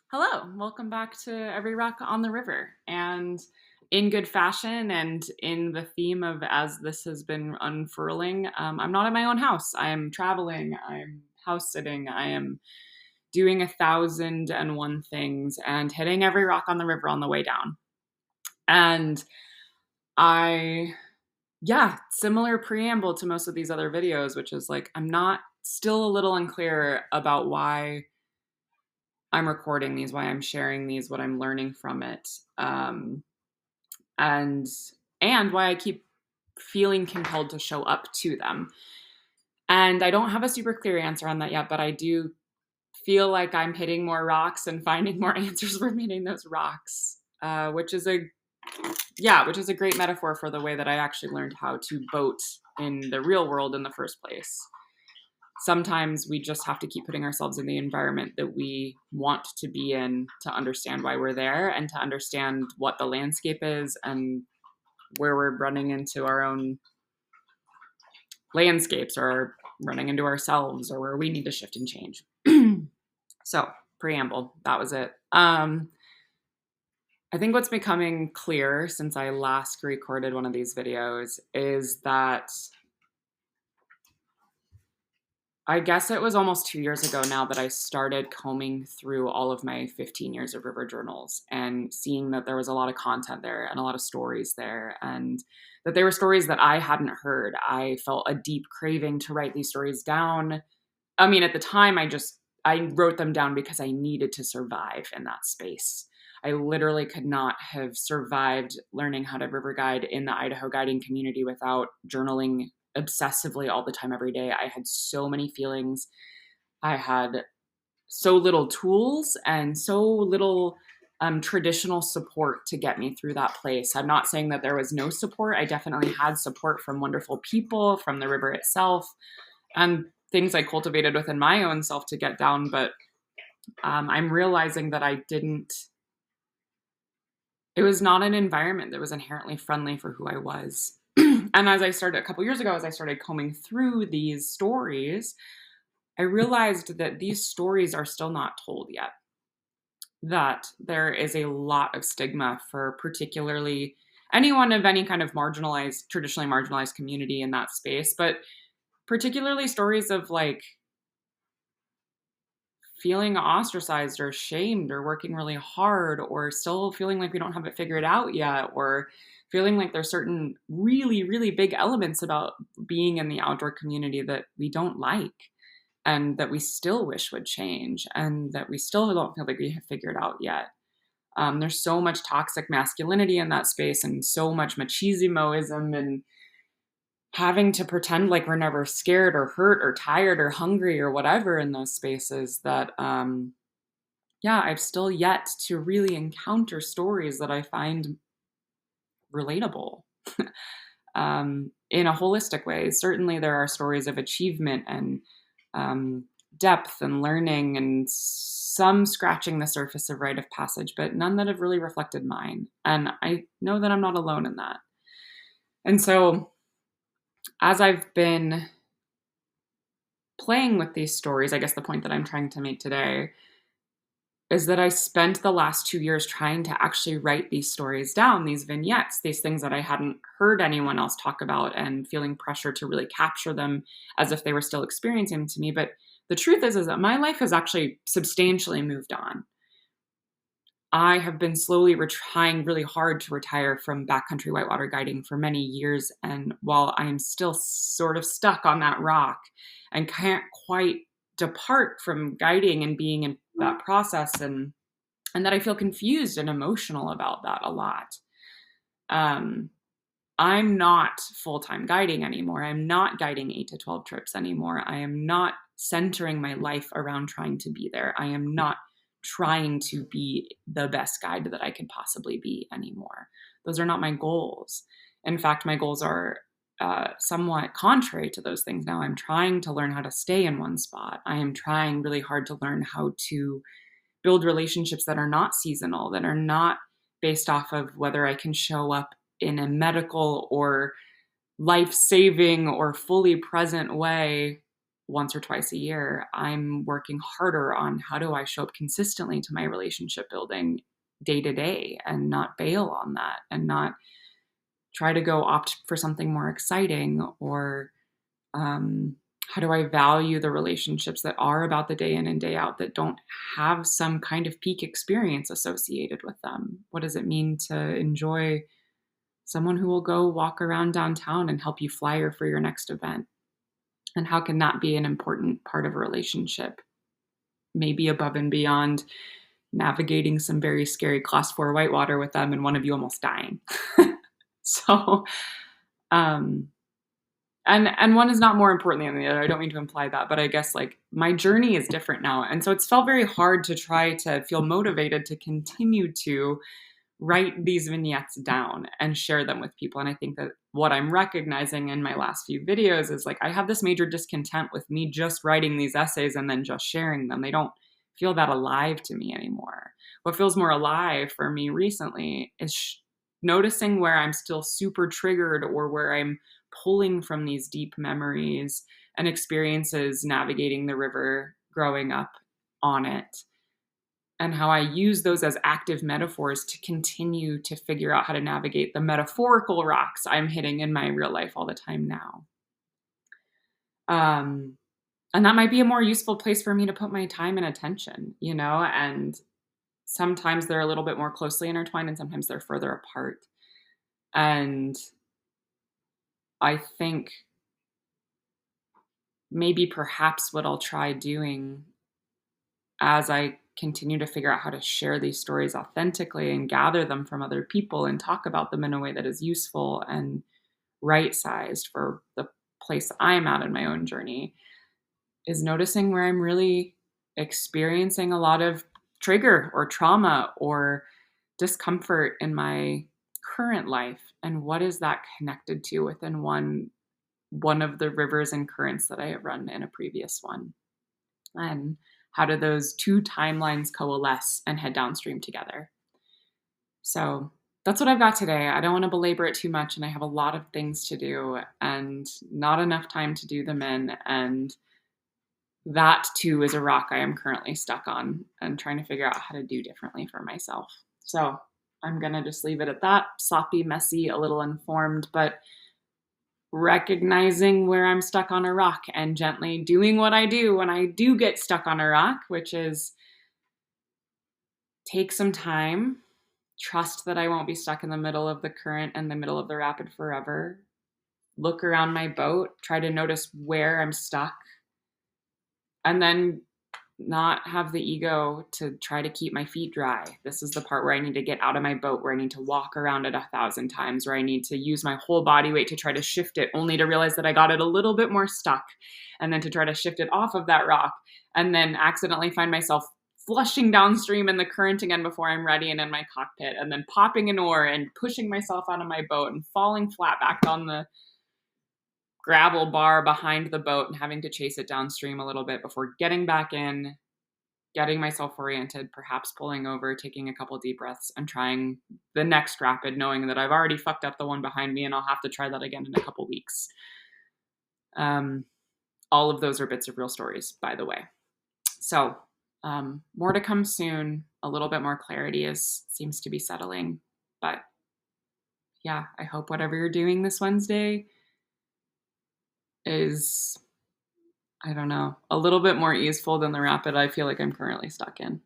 Hello, welcome back to Every Rock on the River. And in good fashion and in the theme of as this has been unfurling, I'm not at my own house. I am traveling, I'm house sitting, I am doing 1,001 things and hitting every rock on the river on the way down. And I, yeah, similar preamble to most of these other videos, which is like, I'm not still a little unclear about why I'm recording these, why I'm sharing these, what I'm learning from it, and and why I keep feeling compelled to show up to them. And I don't have a super clear answer on that yet, but I do feel like I'm hitting more rocks and finding more answers from hitting those rocks, which is a great metaphor for the way that I actually learned how to boat in the real world in the first place. Sometimes we just have to keep putting ourselves in the environment that we want to be in to understand why we're there and to understand what the landscape is and where we're running into our own landscapes or running into ourselves or where we need to shift and change. So, preamble, that was it. I think what's becoming clear since I last recorded one of these videos is that I guess it was almost 2 years ago now that I started combing through all of my 15 years of river journals and seeing that there was a lot of content there and a lot of stories there, and that they were stories that I hadn't heard. I felt a deep craving to write these stories down. I mean, at the time, I wrote them down because I needed to survive in that space. I literally could not have survived learning how to river guide in the Idaho guiding community without journaling obsessively all the time, every day. I had so many feelings. I had so little tools and so little traditional support to get me through that place. I'm not saying that there was no support. I definitely had support from wonderful people, from the river itself, and things I cultivated within my own self to get down. But I'm realizing that it was not an environment that was inherently friendly for who I was. And as I started a couple years ago, as I started combing through these stories, I realized that these stories are still not told yet. That there is a lot of stigma for particularly anyone of any kind of marginalized, traditionally marginalized community in that space, but particularly stories of like feeling ostracized or shamed or working really hard or still feeling like we don't have it figured out yet, or feeling like there's certain really, really big elements about being in the outdoor community that we don't like and that we still wish would change and that we still don't feel like we have figured out yet. There's so much toxic masculinity in that space and so much machismoism and having to pretend like we're never scared or hurt or tired or hungry or whatever in those spaces that yeah, I've still yet to really encounter stories that I find relatable in a holistic way. Certainly there are stories of achievement and um, depth and learning and some scratching the surface of rite of passage, but none that have really reflected mine, and I know that I'm not alone in that. And so as I've been playing with these stories, I guess the point that I'm trying to make today is that I spent the last 2 years trying to actually write these stories down, these vignettes, these things that I hadn't heard anyone else talk about, and feeling pressure to really capture them as if they were still experiencing them to me. But the truth is that my life has actually substantially moved on. I have been slowly trying really hard to retire from backcountry whitewater guiding for many years. And while I am still sort of stuck on that rock and can't quite depart from guiding and being in that process, and that I feel confused and emotional about that a lot. Um, I'm not full time guiding anymore. I'm not guiding 8 to 12 trips anymore. I am not centering my life around trying to be there. I am not trying to be the best guide that I can possibly be anymore. Those are not my goals. In fact, my goals are somewhat contrary to those things now. I'm trying to learn how to stay in one spot. I am trying really hard to learn how to build relationships that are not seasonal, that are not based off of whether I can show up in a medical or life saving or fully present way once or twice a year, I'm working harder on how do I show up consistently to my relationship building day to day and not bail on that and not try to go opt for something more exciting or how do I value the relationships that are about the day in and day out that don't have some kind of peak experience associated with them? What does it mean to enjoy someone who will go walk around downtown and help you flyer for your next event? And how can that be an important part of a relationship? Maybe above and beyond navigating some very scary class 4 whitewater with them and one of you almost dying. So, um, and one is not more important than the other. I don't mean to imply that, but I guess like my journey is different now. And so it's felt very hard to try to feel motivated to continue to write these vignettes down and share them with people. And I think that what I'm recognizing in my last few videos is like I have this major discontent with me just writing these essays and then just sharing them. They don't feel that alive to me anymore. What feels more alive for me recently is noticing where I'm still super triggered or where I'm pulling from these deep memories and experiences navigating the river growing up on it, and how I use those as active metaphors to continue to figure out how to navigate the metaphorical rocks I'm hitting in my real life all the time now. And that might be a more useful place for me to put my time and attention, and sometimes they're a little bit more closely intertwined and sometimes they're further apart. And I think maybe perhaps what I'll try doing as I continue to figure out how to share these stories authentically and gather them from other people and talk about them in a way that is useful and right-sized for the place I'm at in my own journey is noticing where I'm really experiencing a lot of trigger or trauma or discomfort in my current life, and what is that connected to within one of the rivers and currents that I have run in a previous one, and how do those two timelines coalesce and head downstream together? So that's what I've got today. I don't want to belabor it too much, and I have a lot of things to do and not enough time to do them in. And that too is a rock I am currently stuck on and trying to figure out how to do differently for myself. So I'm going to just leave it at that. Sloppy, messy, a little informed, but recognizing where I'm stuck on a rock and gently doing what I do when I do get stuck on a rock, which is take some time, trust that I won't be stuck in the middle of the current and the middle of the rapid forever, look around my boat, try to notice where I'm stuck, and then not have the ego to try to keep my feet dry. This is the part where I need to get out of my boat, where I need to walk around it 1,000 times, where I need to use my whole body weight to try to shift it, only to realize that I got it a little bit more stuck, and then to try to shift it off of that rock, and then accidentally find myself flushing downstream in the current again before I'm ready and in my cockpit, and then popping an oar and pushing myself out of my boat and falling flat back on the gravel bar behind the boat and having to chase it downstream a little bit before getting back in, getting myself oriented, perhaps pulling over, taking a couple deep breaths, and trying the next rapid, knowing that I've already fucked up the one behind me and I'll have to try that again in a couple weeks. All of those are bits of real stories, by the way. So more to come soon. A little bit more clarity seems to be settling. But yeah, I hope whatever you're doing this Wednesday is, I don't know, a little bit more easeful than the rapid I feel like I'm currently stuck in.